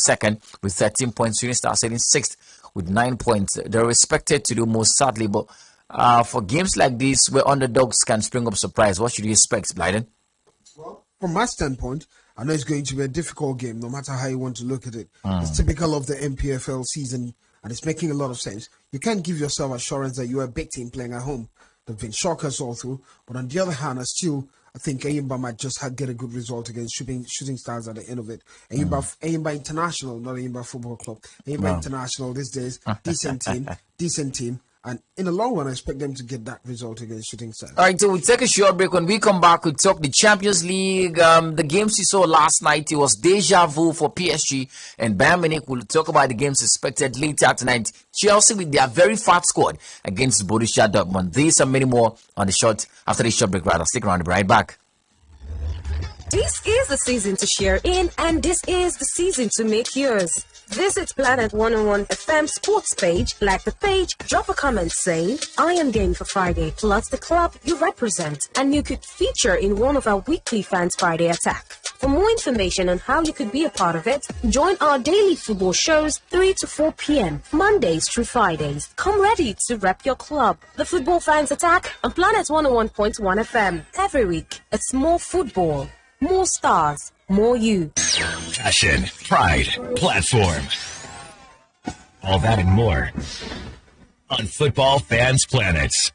second with 13 points. Shooting Stars sitting sixth with 9 points. They're expected to do more, sadly, but for games like this where underdogs can spring up surprise, what should you expect, Blyden? Well, from my standpoint, I know it's going to be a difficult game, no matter how you want to look at it. It's typical of the MPFL season, and it's making a lot of sense. You can't give yourself assurance that you're a big team playing at home. There have been shockers all through, but on the other hand, I think Ayimba might just get a good result against Shooting Stars at the end of it. Ayimba International, not Ayimba Football Club. Ayimba International these days, decent team. And in the long run, I expect them to get that result against Shooting Stars. All right, so we'll take a short break. When we come back, we'll talk the Champions League. The games you saw last night, it was deja vu for PSG and Bayern Munich. We'll talk about the games expected later tonight. Chelsea with their very fat squad against Borussia Dortmund. These and many more on after the short break. Rather, stick around. I'll be right back. This is the season to share in, and this is the season to make yours. Visit Planet 101 FM sports page, like the page, drop a comment saying, I am game for Friday, plus the club you represent, and you could feature in one of our weekly Fans Friday attack. For more information on how you could be a part of it, join our daily football shows 3 to 4 p.m., Mondays through Fridays. Come ready to rep your club. The Football Fans Attack on Planet 101.1 FM. Every week, it's more football, more stars, more you. Passion, pride, platform. All that and more on Football Fans Planet.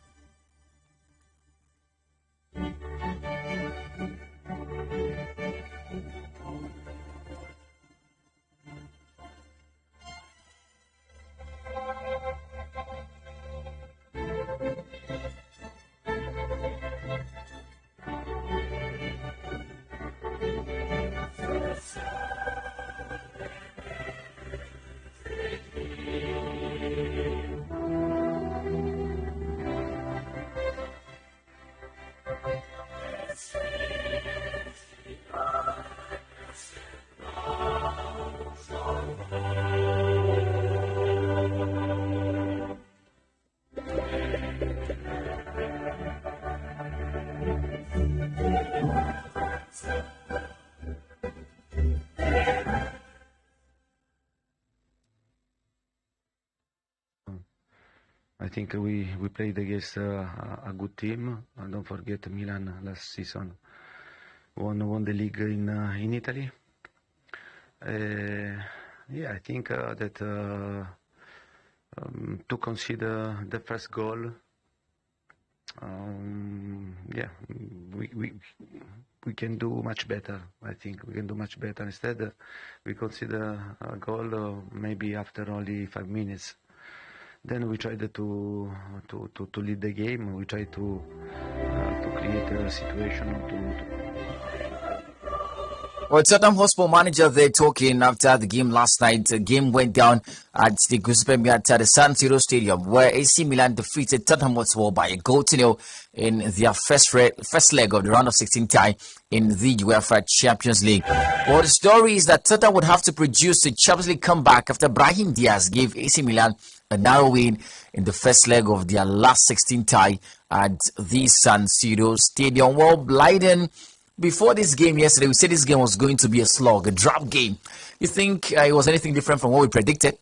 I think we played against a good team. Don't forget Milan last season won the league in Italy. I think that to consider the first goal, we can do much better. I think we can do much better. Instead, we consider a goal maybe after only 5 minutes. Then we tried to lead the game. We tried to create a situation Well, Tottenham Hotspur manager there talking after the game last night. The game went down at the Giuseppe Meazza, the San Siro Stadium, where AC Milan defeated Tottenham Hotspur by a goal to nil in their first leg of the round of 16 tie in the UEFA Champions League. Well, the story is that Tottenham would have to produce a Champions League comeback after Brahim Diaz gave AC Milan a narrow win in the first leg of their last 16 tie at the San Siro Stadium. Well, Blyden, before this game yesterday, we said this game was going to be a slog, a drop game. You think it was anything different from what we predicted?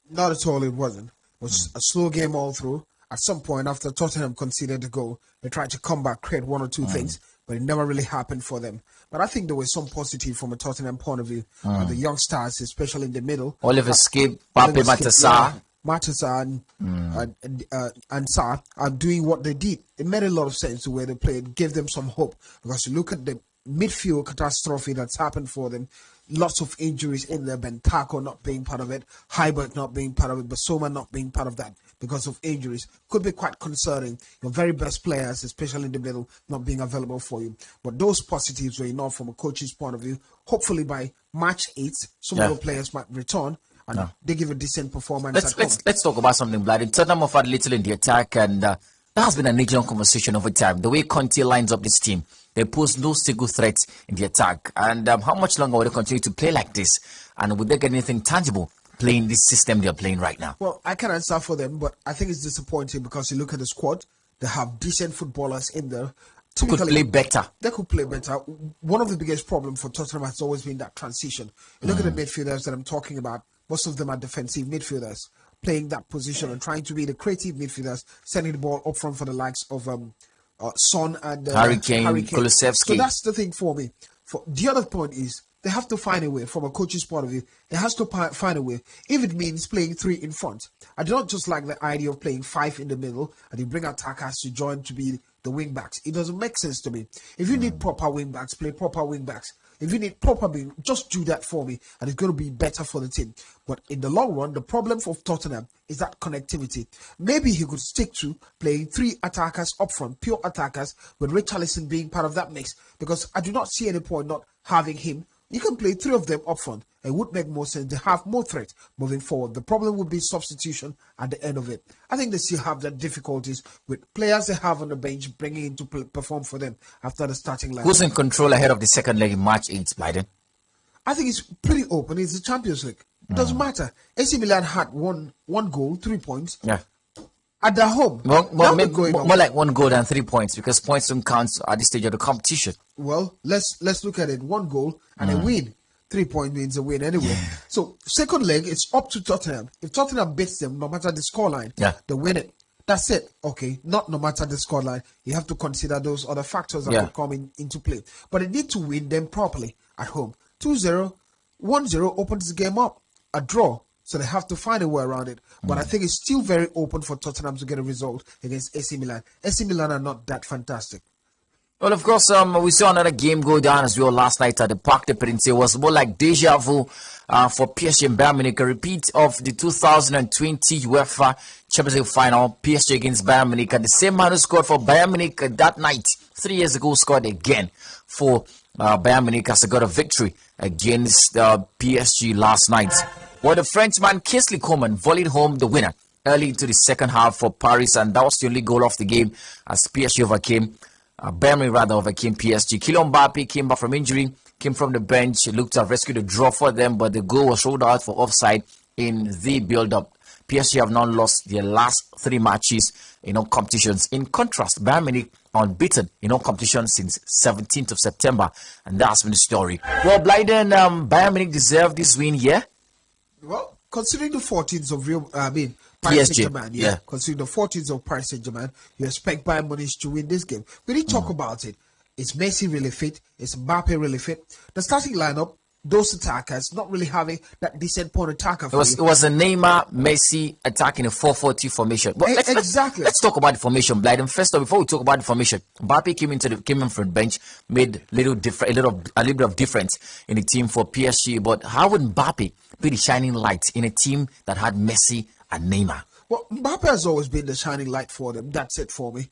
Not at all, it wasn't. It was a slow game all through. At some point, after Tottenham conceded the goal, they tried to come back, create one or two things, but it never really happened for them. But I think there was some positive from a Tottenham point of view. The young stars, especially in the middle. Oliver Skip, Pape Matar Matassa and Sarr are doing what they did. It made a lot of sense the way they played, gave them some hope. Because you look at the midfield catastrophe that's happened for them, lots of injuries in there, Bentako not being part of it, Hybert not being part of it, Basoma not being part of that because of injuries. Could be quite concerning. Your very best players, especially in the middle, not being available for you. But those positives were enough from a coach's point of view. Hopefully by March 8th, some of the players might return. And they give a decent performance. Let's talk about something, Bloody. Tottenham offered little in the attack, and that has been a national conversation over time. The way Conte lines up this team, they pose no single threat in the attack. And how much longer will they continue to play like this? And would they get anything tangible playing this system they're playing right now? Well, I can answer for them, but I think it's disappointing because you look at the squad, they have decent footballers in there. could play better. They could play better. One of the biggest problems for Tottenham has always been that transition. You look at the midfielders that I'm talking about, most of them are defensive midfielders, playing that position and trying to be the creative midfielders, sending the ball up front for the likes of Son and Harry Kane, Kulusevski. So that's the thing for me. For the other point is, they have to find a way, from a coach's point of view, they have to find a way, if it means playing 3 in front. I do not just like the idea of playing 5 in the middle and you bring attackers to join to be the wing backs. It doesn't make sense to me. If you need proper wing backs, play proper wing backs. If you need proper wing, just do that for me and it's going to be better for the team. But in the long run, the problem for Tottenham is that connectivity. Maybe he could stick to playing 3 attackers up front, pure attackers, with Richarlison being part of that mix, because I do not see any point not having him. You can play 3 of them up front. It would make more sense to have more threat moving forward. The problem would be substitution at the end of it. I think they still have that difficulties with players they have on the bench bringing in to perform for them after the starting line. Who's in control ahead of the second leg in March 8th, Biden? I think it's pretty open. It's the Champions League. It doesn't matter. AC Milan had one goal, 3 points. Yeah. At their home. More like 1 goal than 3 points, because points don't count at this stage of the competition. Well, let's look at it. 1 goal and a win. 3 point means a win anyway. So second leg, it's up to Tottenham. If Tottenham beats them, no matter the scoreline, they win it. That's it. Okay, not no matter the scoreline. You have to consider those other factors that could come into play. But they need to win them properly at home. 2-0, 1-0 opens the game up. A draw. So they have to find a way around it. But I think it's still very open for Tottenham to get a result against AC Milan. AC Milan are not that fantastic. Well, of course, we saw another game go down as well last night at the Parc des Princes. It was more like deja vu for PSG and Bayern Munich, a repeat of the 2020 UEFA Champions League final, PSG against Bayern Munich. And the same man who scored for Bayern Munich that night, 3 years ago, scored again for Bayern Munich as they got a victory against PSG last night. Well, the Frenchman Kingsley Coman volleyed home the winner early into the second half for Paris, and that was the only goal of the game as PSG overcame Bayern Munich overcame PSG. Kylian Mbappe came back from injury, came from the bench, looked to have rescued a draw for them, but the goal was ruled out for offside in the build-up. PSG have now lost their last 3 matches in all competitions. In contrast, Bayern Munich are unbeaten in all competitions since 17th of September, and that's been the story. Well, Blyden, Bayern Munich deserve this win, yeah? Well, considering the 14th of Paris Saint-Germain, considering the 14th of Paris Saint-Germain, you expect Bayern Munich to win this game. We didn't talk about it. Is Messi really fit? Is Mbappe really fit? The starting lineup, those attackers not really having that decent point attacker. It was a Neymar, Messi attack in a 4-4-2 formation. But let's talk about the formation, Blyden. First of all, before we talk about the formation, Mbappe came in from the bench, made a little bit of difference in the team for PSG. But how would Mbappe be the shining light in a team that had Messi and Neymar? Well, Mbappe has always been the shining light for them. That's it for me.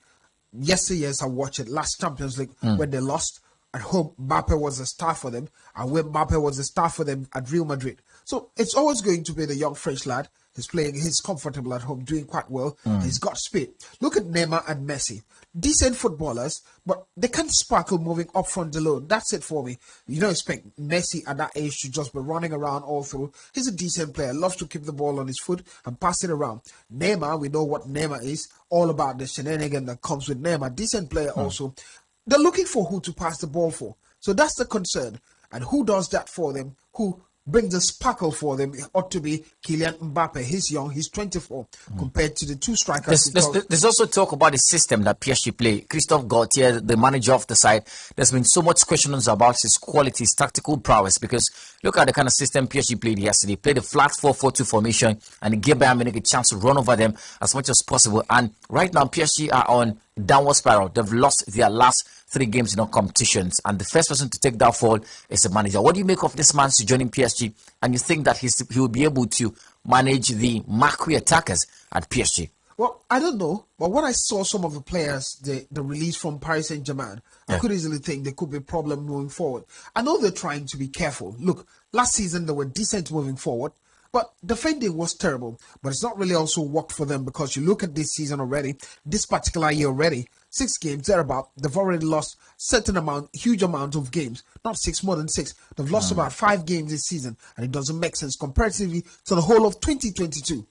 Yes, I watched it last Champions League when they lost. At home, Mbappe was a star for them, and when Mbappe was a star for them at Real Madrid. So it's always going to be the young French lad. He's comfortable at home, doing quite well. He's got speed. Look at Neymar and Messi. Decent footballers, but they can't sparkle moving up front alone. That's it for me. You don't expect Messi at that age to just be running around all through. He's a decent player, loves to keep the ball on his foot and pass it around. Neymar, we know what Neymar is, all about the shenanigan that comes with Neymar. Decent player also. They're looking for who to pass the ball for. So that's the concern. And who does that for them? Who brings a sparkle for them? It ought to be Kylian Mbappe. He's young. He's 24 compared to the 2 strikers. There's also talk about the system that PSG play. Christophe Gaultier, the manager of the side, there's been so much questions about his quality, his tactical prowess, because look at the kind of system PSG played yesterday. Played a flat 4-4-2 formation and it gave Bayern Munich a chance to run over them as much as possible. And right now, PSG are on downward spiral. They've lost their last 3 games in all competitions, and the first person to take that fall is the manager. What do you make of this man joining PSG, and you think that he will be able to manage the Macri attackers at PSG? Well, I don't know, but when I saw some of the players, the release from Paris Saint-Germain, I could easily think there could be a problem moving forward. I know they're trying to be careful. Look, last season they were decent moving forward, but defending was terrible. But it's not really also worked for them, because you look at this season already, this particular year already, 6 games, thereabout, they've already lost huge amount of games. Not 6, more than 6. They've lost about 5 games this season, and it doesn't make sense comparatively to the whole of 2022.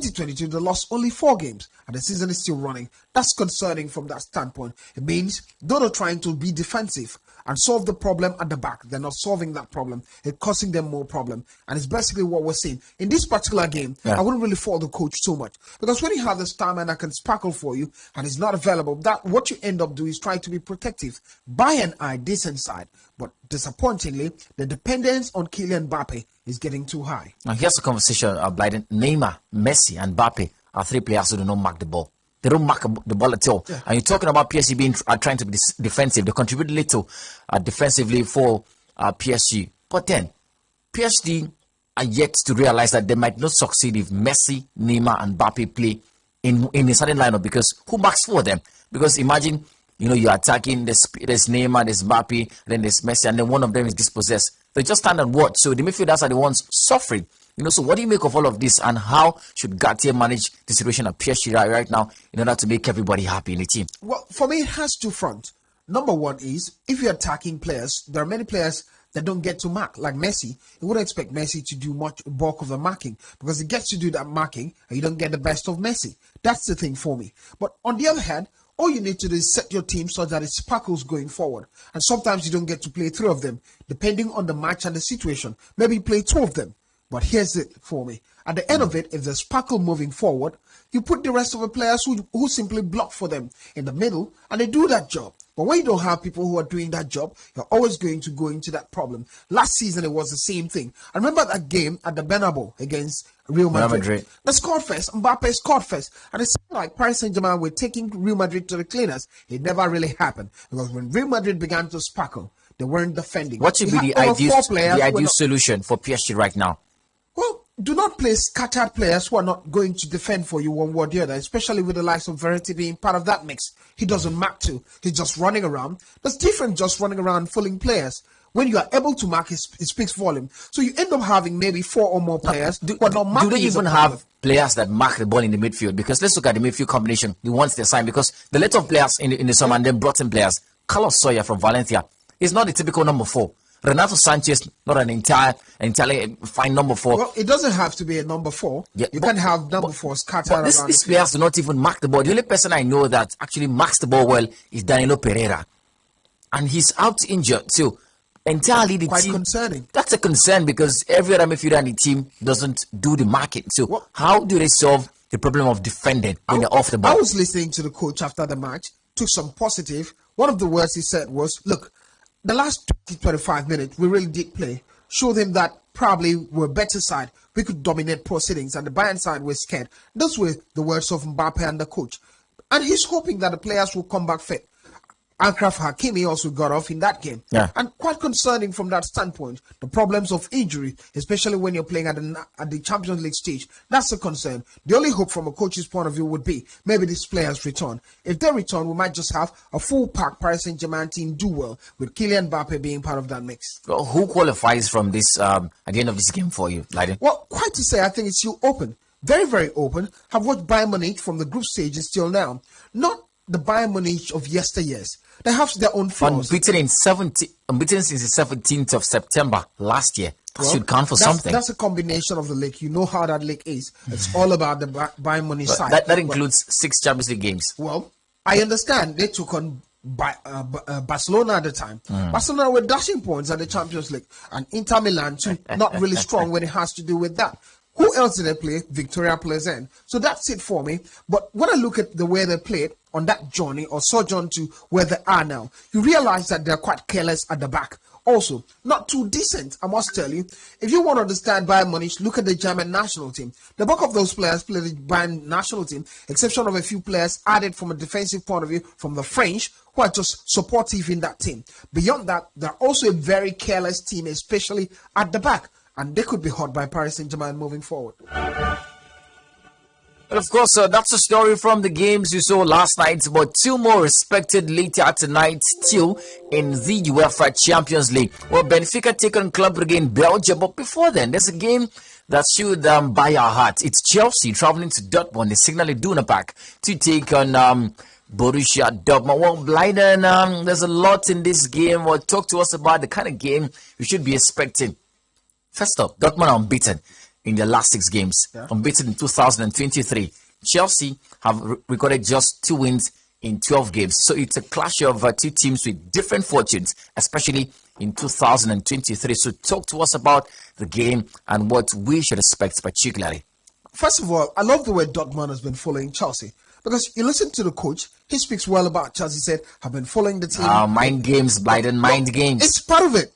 2022, they lost only 4 games and the season is still running. That's concerning from that standpoint. It means though they're trying to be defensive and solve the problem at the back, they're not solving that problem. It's causing them more problem. And it's basically what we're seeing. In this particular game, I wouldn't really fault the coach so much. Because when you have the star man that can sparkle for you and is not available, that what you end up doing is trying to be protective by an eye, decent side. But disappointingly, the dependence on Kylian Mbappe is getting too high. Now here's a conversation of Biden. Neymar, Messi, and Mbappe are 3 players who do not mark the ball. They don't mark the ball at all. Yeah. And you're talking about PSG being trying to be defensive. They contribute little defensively for PSG. But then, PSG are yet to realize that they might not succeed if Messi, Neymar, and Mbappe play in a certain lineup. Because who marks for them? Because imagine, you're attacking, there's Neymar, there's Mbappe, then there's Messi, and then one of them is dispossessed. They just stand and watch. So the midfielders are the ones suffering. So what do you make of all of this, and how should Galtier manage the situation at PSG right now in order to make everybody happy in the team? Well, for me, it has 2 fronts. Number one is, if you're attacking players, there are many players that don't get to mark, like Messi. You wouldn't expect Messi to do much bulk of the marking because he gets to do that marking and you don't get the best of Messi. That's the thing for me. But on the other hand, all you need to do is set your team so that it sparkles going forward. And sometimes you don't get to play 3 of them, depending on the match and the situation. Maybe play 2 of them. But here's it for me. At the end of it, if there's sparkle moving forward, you put the rest of the players who simply block for them in the middle, and they do that job. But when you don't have people who are doing that job, you're always going to go into that problem. Last season, it was the same thing. I remember that game at the Bernabeu against Real Madrid. They scored first. Mbappe scored first. And it seemed like Paris Saint-Germain were taking Real Madrid to the cleaners. It never really happened. Because when Real Madrid began to sparkle, they weren't defending. What should be the ideal solution for PSG right now? Well, do not play scattered players who are not going to defend for you one way or the other, especially with the likes of Verratti being part of that mix. He doesn't mark too. He's just running around. That's different just running around fooling players. When you are able to mark, it speaks volume. So you end up having maybe 4 or more players. Do they even have players that mark the ball in the midfield? Because let's look at the midfield combination. The ones they signed, because the let of players in the summer and then brought in players. Carlos Soya from Valencia is not the typical number 4. Renato Sanchez, not an entirely fine number 4. Well, it doesn't have to be a number 4. Yeah, you can have number 4 scattered around. These players do not even mark the ball. The only person I know that actually marks the ball well is Danilo Pereira. And he's out injured too. Entirely the quite team. Concerning. That's a concern because every other midfielder in the team doesn't do the marking. So how do they solve the problem of defending when they're off the ball? I was listening to the coach after the match, took some positive. One of the words he said was, look, the last 25 minutes, we really did play. Show them that probably we're better side. We could dominate proceedings, and the Bayern side were scared. Those were the words of Mbappe and the coach. And he's hoping that the players will come back fit. Achraf Hakimi also got off in that game. Yeah. And quite concerning from that standpoint, the problems of injury, especially when you're playing at the Champions League stage, that's a concern. The only hope from a coach's point of view would be maybe these players return. If they return, we might just have a full-pack Paris Saint-Germain team do well, with Kylian Mbappe being part of that mix. Well, who qualifies from this at the end of this game for you, Leiden? Well, quite to say, I think it's still open. Very, very open. Have watched Bayern Munich from the group stages till now. Not the Bayern Munich of yesteryears. They have their own flaws. Unbeaten since the 17th of September last year. That should count for something. That's a combination of the league. You know how that league is. It's all about the Bayern Munich side. That includes 6 Champions League games. Well, I understand they took on Barcelona at the time. Barcelona were dashing points at the Champions League, and Inter Milan too, not really strong when it has to do with that. Who else did they play? Victoria Pleasant. So that's it for me. But when I look at the way they played on that journey or sojourn to where they are now, you realize that they're quite careless at the back. Also, not too decent, I must tell you. If you want to understand Bayern Munich, look at the German national team. The bulk of those players play the Bayern national team, exception of a few players added from a defensive point of view from the French, who are just supportive in that team. Beyond that, they're also a very careless team, especially at the back. And they could be hurt by Paris Saint-Germain moving forward. Well, of course, that's a story from the games you saw last night, but 2 more expected later tonight still in the UEFA Champions League. Well, Benfica take on Club Brugge in Belgium, but before then, there's a game that should buy our heart. It's Chelsea traveling to Dortmund, the Signal Iduna Park, to take on Borussia Dortmund. Well, Blyden, there's a lot in this game. Well, talk to us about the kind of game we should be expecting. First up, Dortmund are unbeaten. in their last 6 games, unbeaten in 2023. Chelsea have recorded just 2 wins in 12 games. So it's a clash of 2 teams with different fortunes, especially in 2023. So talk to us about the game and what we should expect particularly. First of all, I love the way Dortmund has been following Chelsea. Because you listen to the coach, he speaks well about Chelsea. He said, I've been following the team. Mind games, Blyden, mind games. It's part of it.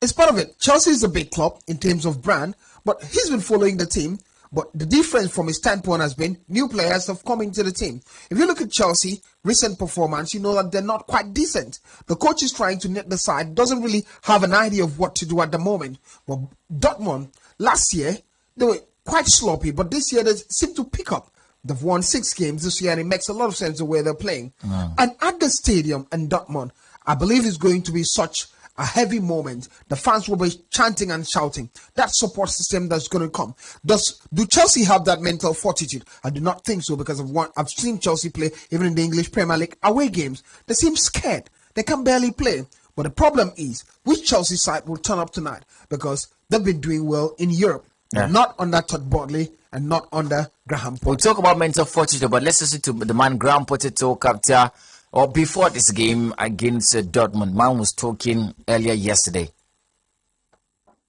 It's part of it. Chelsea is a big club in terms of brand, but he's been following the team. But the difference from his standpoint has been new players have come into the team. If you look at Chelsea, recent performance, you know that they're not quite decent. The coach is trying to knit the side, doesn't really have an idea of what to do at the moment. But Dortmund, last year, they were quite sloppy, but this year they seem to pick up. They've won 6 games this year, and it makes a lot of sense the way they're playing. And at the stadium in Dortmund, I believe it's going to be such a heavy moment. The fans will be chanting and shouting. That support system that's going to come. Do Chelsea have that mental fortitude? I do not think so, because I've seen Chelsea play even in the English Premier League away games. They seem scared. They can barely play. But the problem is, which Chelsea side will turn up tonight? Because they've been doing well in Europe. Not under Todd Bodley and not under Graham Potter. We'll talk about mental fortitude, but let's listen to the man Graham Potter talk after or before this game against Dortmund. Man was talking earlier yesterday.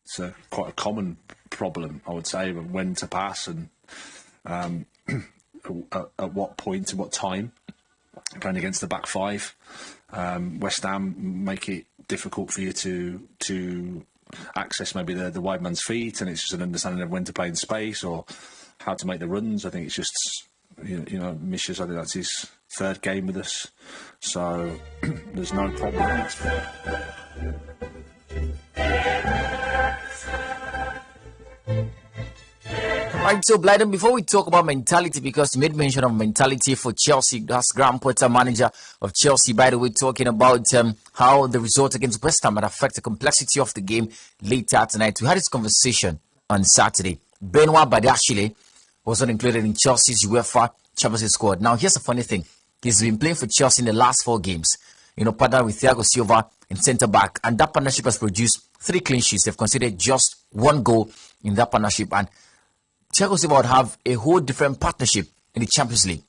It's quite a common problem, I would say, when to pass and at what point and what time. Playing against the back 5, West Ham make it difficult for you to access maybe the wide man's feet, and it's just an understanding of when to play in space or how to make the runs. I think it's just, you know, Misha's, I think that's his 3rd game with us, so there's no problem. Right, so Blyden, before we talk about mentality, because you made mention of mentality for Chelsea, that's Graham Potter, manager of Chelsea, by the way, talking about how the result against West Ham might affect the complexity of the game later tonight. We had this conversation on Saturday. Benoit Badiashile was not included in Chelsea's UEFA Champions League squad. Now, here's the funny thing. He's been playing for Chelsea in the last 4 games, partnered with Thiago Silva in centre-back, and that partnership has produced 3 clean sheets. They've conceded just 1 goal in that partnership, and Thiago Silva would have a whole different partnership in the Champions League,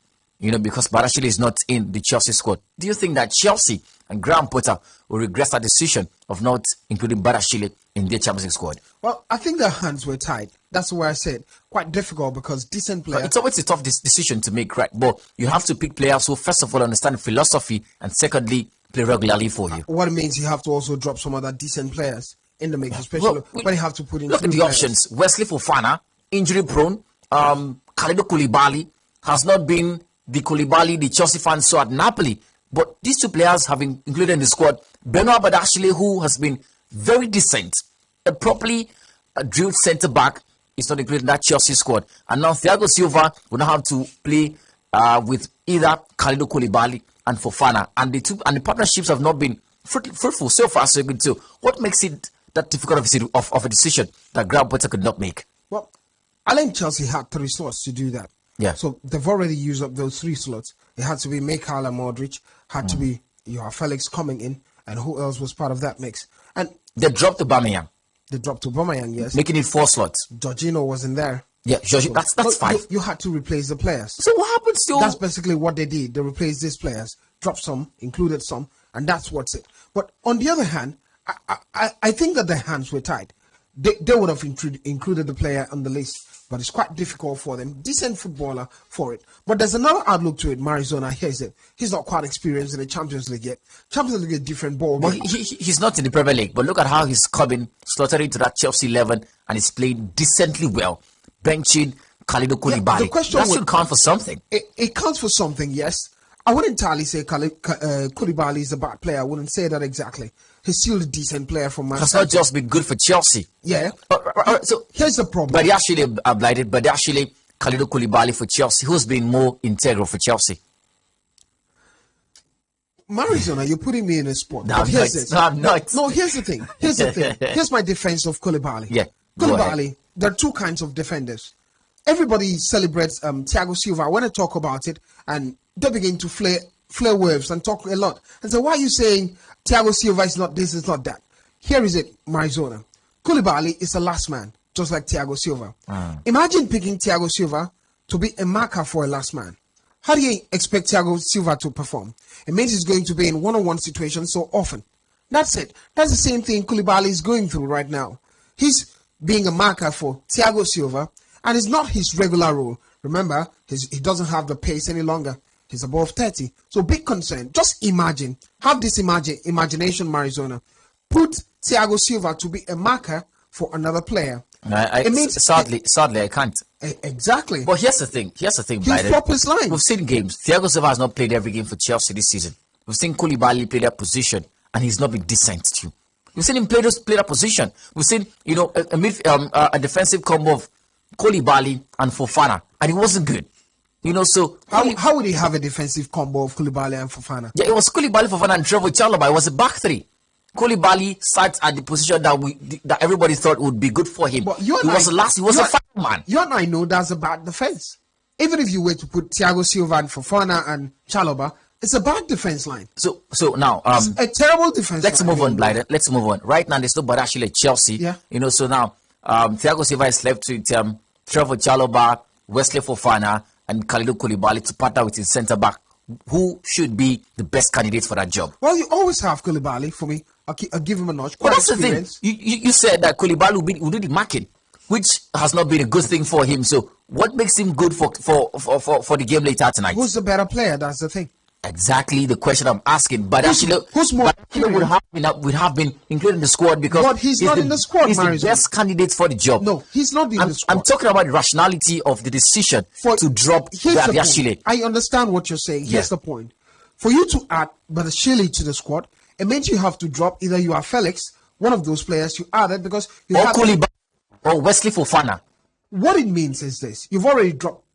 because Badiashile is not in the Chelsea squad. Do you think that Chelsea and Graham Potter will regret that decision of not including Badiashile in their Champions League squad? Well, I think their hands were tied. That's why I said quite difficult, because decent players. It's always a tough decision to make, right? But you have to pick players who, first of all, understand philosophy, and secondly, play regularly for you. What it means, you have to also drop some other decent players in the mix, especially when you have to put in. Look at the options. Wesley Fofana, injury prone. Kalidou Koulibaly has not been the Koulibaly the Chelsea fans saw at Napoli, but these 2 players have been included in the squad. Benoit Badiashile, who has been very decent, a properly drilled centre back, is not included in that Chelsea squad. And now Thiago Silva will now have to play with either Kalidou Koulibaly and Fofana, and the partnerships have not been fruitful so far. So good too. What makes it that difficult of a decision that Graham Potter could not make? Well, I think Chelsea had 3 slots to do that. Yeah. So they've already used up those 3 slots. It had to be Mikhail and Modric, had to be Felix coming in, and who else was part of that mix? And they dropped Aubameyang. They dropped Aubameyang, yes. Making it 4 slots. Jorginho wasn't there. Yeah, that's 5. You had to replace the players. So what happens to... That's basically what they did. They replaced these players, dropped some, included some, and that's what's it. But on the other hand, I think that their hands were tied. They would have included the player on the list, but it's quite difficult for them. Decent footballer for it. But there's another outlook to it. Marizona, here's it. He's not quite experienced in the Champions League yet. Champions League is a different ball. Well, he's not in the Premier League, but look at how he's coming, slotted into that Chelsea 11, and he's playing decently well. Benching Kalidou Koulibaly. That should count for something. It counts for something, yes. I wouldn't entirely say Koulibaly is a bad player. I wouldn't say that exactly. He's still a decent player from Man City. Has not just been good for Chelsea. Yeah. So here's the problem. Badiashile Blyden, Badiashile Kalidou Koulibaly for Chelsea. Who's been more integral for Chelsea? Marizona, you're putting me in a spot. No, I'm not. No, here's the thing. Here's my defense of Koulibaly. Yeah. Koulibaly, there are 2 kinds of defenders. Everybody celebrates Thiago Silva when I talk about it, and they begin to flare waves and talk a lot. And so, why are you saying Thiago Silva is not this, is not that? Here is it, Marizona. Koulibaly is a last man. just like Thiago Silva. Imagine picking Thiago Silva to be a marker for a last man. How do you expect Thiago Silva to perform? It means he's going to be in one-on-one situations so often. That's it. That's the same thing Koulibaly is going through right now. He's being a marker for Thiago Silva, and it's not his regular role. Remember, he doesn't have the pace any longer. He's above 30. So big concern. Just imagine. Have this imagination, Marizona. Put Thiago Silva to be a marker for another player. It means sadly, I can't. Exactly. But here's the thing. He'll Biden. flop his line. We've seen games. Thiago Silva has not played every game for Chelsea this season. We've seen Koulibaly play that position, and he's not been decent too. We've seen him play that position. We've seen, a defensive combo of Koulibaly and Fofana, and it wasn't good. So how would he have a defensive combo of Koulibaly and Fofana? Yeah, it was Koulibaly, Fofana, and Trevor Chalobah. It was a back three. Koulibaly starts at the position that everybody thought would be good for him. But He was a fireman. You and I know that's a bad defense. Even if you were to put Thiago Silva and Fofana and Chalobah, it's a bad defense line. So now, it's a terrible defense. Let's line. move on, Blyden. Let's move on. Right now, there's no Badashile at Chelsea. Yeah. So now, Thiago Silva is left with Trevor Chalobah, Wesley Fofana, and Kalidou Koulibaly to partner with his centre back. Who should be the best candidate for that job? Well, you always have Koulibaly for me. I'll give him a notch. But that's the thing. You said that Koulibaly will do the marking, which has not been a good thing for him. So, what makes him good for the game later tonight? Who's the better player? That's the thing. Exactly the question I'm asking. But who's more? would have been included in the squad because but he's not in the squad. He's the best candidate for the job. No, he's not in the squad. I'm talking about the rationality of the decision to drop Badiashile. I understand what you're saying. Here's the point. For you to add Badiashile to the squad, it means you have to drop either you are Felix, one of those players you added because you or Koulibaly or Wesley Fofana. What it means is this: you've already dropped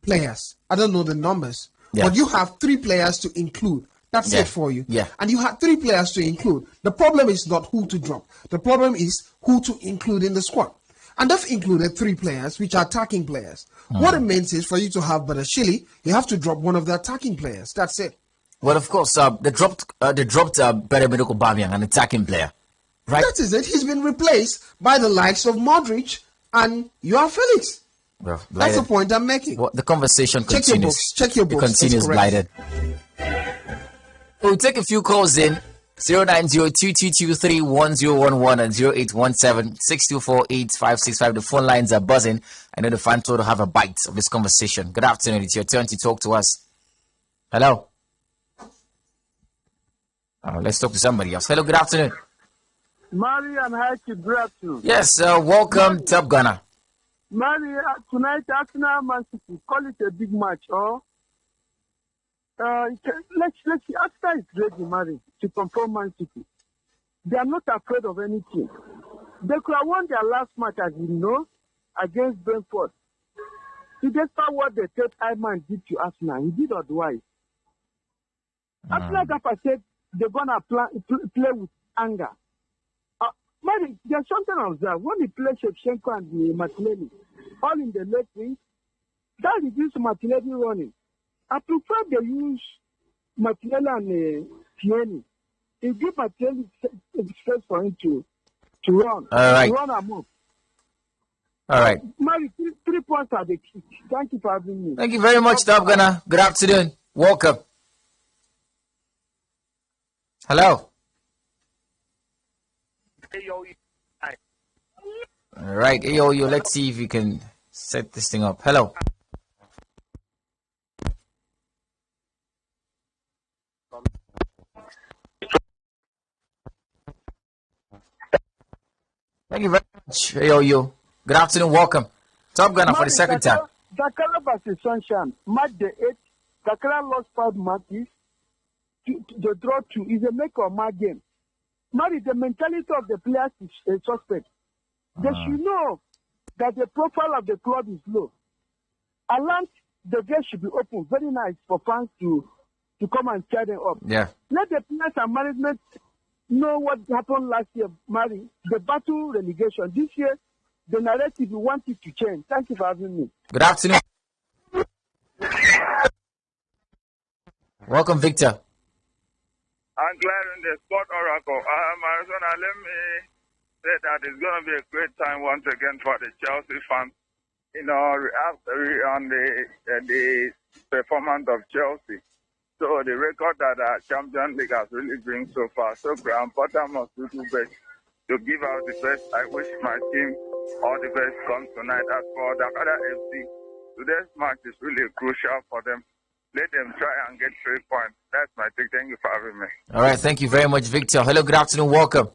players. I don't know the numbers. Yeah. But you have 3 players to include. That's it for you. Yeah. And you had 3 players to include. The problem is not who to drop. The problem is who to include in the squad. And they've included 3 players, which are attacking players. What it means is for you to have Badiashile, you have to drop one of the attacking players. That's it. Well, of course, they dropped Benedict Aubameyang, an attacking player. Right? That is it. He's been replaced by the likes of Modric and Joao Felix. Well, that's the point I'm making. Well, the conversation continues. Check your books. It continues, Blyden. We'll take a few calls in. 090-2223-1011 and 0817-624-8565. The phone lines are buzzing. I know the fan told to have a bite of this conversation. Good afternoon. It's your turn to talk to us. Hello. Let's talk to somebody else. Hello, good afternoon. Mari and Haiki, good afternoon. Yes, welcome, Top Gunner. Mari, tonight, Arsenal Man City, call it a big match, or let's see. Arsenal is ready, Mari, to confront Man City. They are not afraid of anything. They could have won their last match, as you know, against Brentford. See, despite what the third eye man did to Arsenal, he did otherwise. Arsenal Gaffer said they're gonna play with anger. Mary, there's something else there. When he plays Shevchenko and Martinelli, all in the left wing, that reduces Martinelli running. I prefer they use Martinelli and Tierney. It gives Martinelli space for him to run. All right. To run amok. All right. Mary, 3 points are the key. Thank you for having me. Thank you very much, Top Gunner. Good afternoon. Welcome. Hello. All right, AOU, let's see if you can set this thing up. Hello. Thank you very much, AOU. Good afternoon, welcome. Top Gunner for the second time. Dakar versus Sunshine, match the 8th. Dakar lost 5 matches. The draw 2 is a make or match game. Mary, the mentality of the players is a suspect. They should know that the profile of the club is low. Around the gate should be open, very nice for fans to come and cheer them up. Yeah. Let the players and management know what happened last year, Mary. The battle relegation. This year, the narrative, we want it to change. Thank you for having me. Good afternoon. Welcome, Victor. I'm glad in the sport oracle. Arizona, let me say that it's going to be a great time once again for the Chelsea fans. You know, on the performance of Chelsea. So the record that our Champions League has really been so far. So Graham Potter must do best to give out the best. I wish my team all the best come tonight. As for the other FC, today's match is really crucial for them. Let them try and get 3 points. That's my take. Thank you for having me. All right, thank you very much, Victor. Hello, good afternoon, welcome.